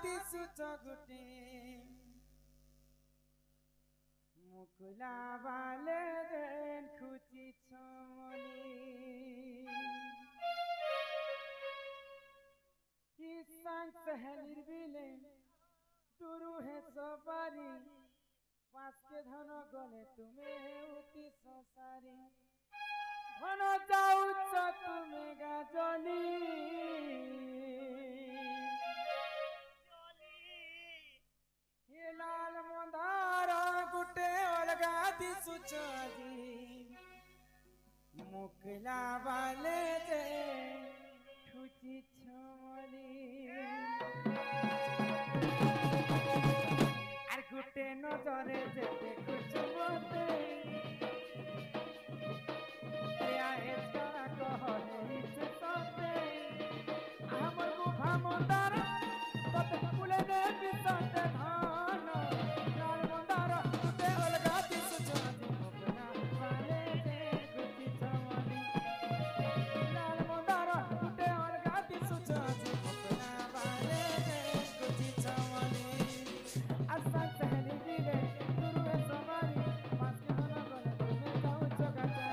दिसुच गुटे मुकुला बाले देन खुची छमली ही संग सहेलीर बिले तुरु है सवारी पास के धन गले तुम्हें उती ससारी धन जाऊच तुम्हें गाजली हे लाल मंदार गुटे अलगा दिसुच मुकला बाले दे खुची छमली আর গুটে নজরে যেতে খুঁজু মতে আয়ে তারা কহলে ইচ্ছে সতে আমার বুভা মন্দার ততে ফুলে নে বিসতে ধান লাল মন্দার গুটে অলগা দিসু চাঁদি মুকনা বালে দে গুটি ছমলি লাল মন্দার গুটে অলগা দিসু চাঁদি মুকনা বালে দে গুটি ছমলি আসান সহেলি দিলে গুরুয়ে সবারি পাঁচকে ধন গলে তুমি যাও জগাতে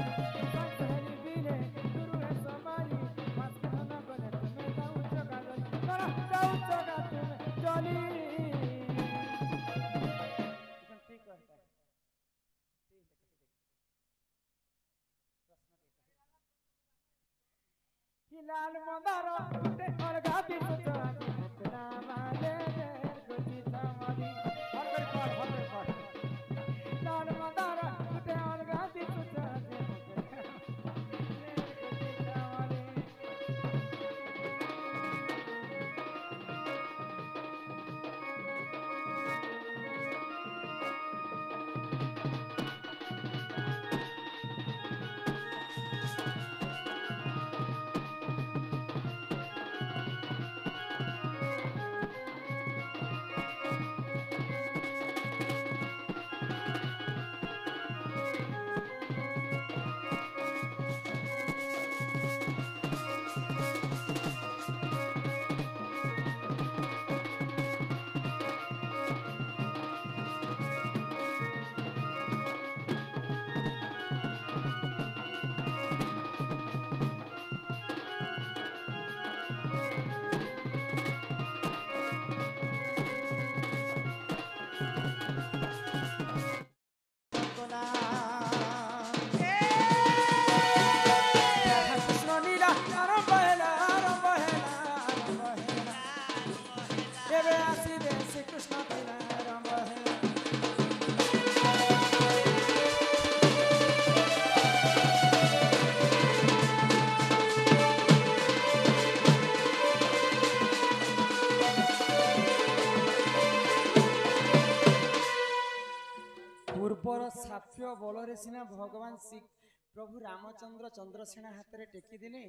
আসান সহেলি দিলে গুরুয়ে সবারি পাঁচকে ধন গলে তুমি যাও জগাতে তোরা যাও জগাতে চলি एकदम ठीक कहता है हिलाल मंदार गुटे अलगा दिसु चाँदी मुकना बाले दे गुटी छमली लाल मंदार गुटे अलगा दिसु चाँदी मुकना बाले दे गुटी छमली पूर्वर साप्य बल सीना भगवान श्री प्रभु रामचंद्र चंद्रसेना हाथ में टेकीदेले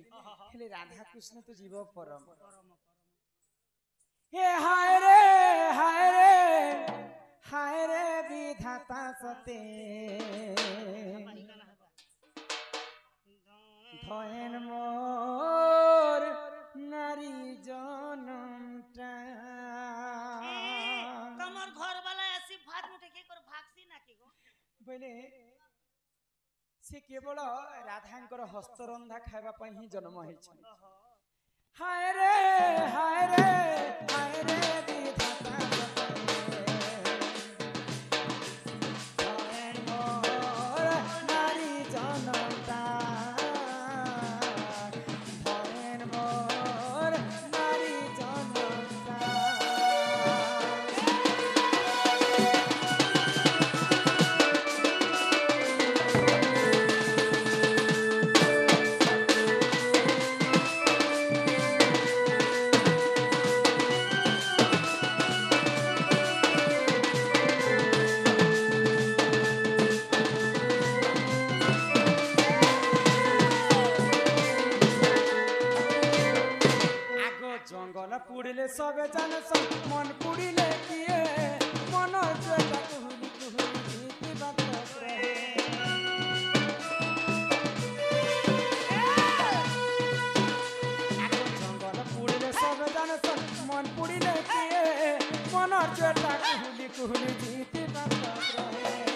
हेले राधा कृष्ण तो जीव परम हे हाय रे विधाता सते धयन मोर नारी जनमटा তোমার ঘর वाला ऐसी भात मुठे के कर भागसी ना के गो बोले से केवल राधांकर हस्तरंधा खाइबा पई ही जन्म होइछ हाय रे विधाता धयन मोर नारी जनमटा धयन मोर नारी जनमटा पुड़िले सबे जाने सब मन पुड़िले किए मन जोटा कुहुली कुहुली गीत बात रहे आगो जंगल पुड़िले सबे जाने सब मन पुड़िले किए बेटा कुहली कुहली जीत न रहे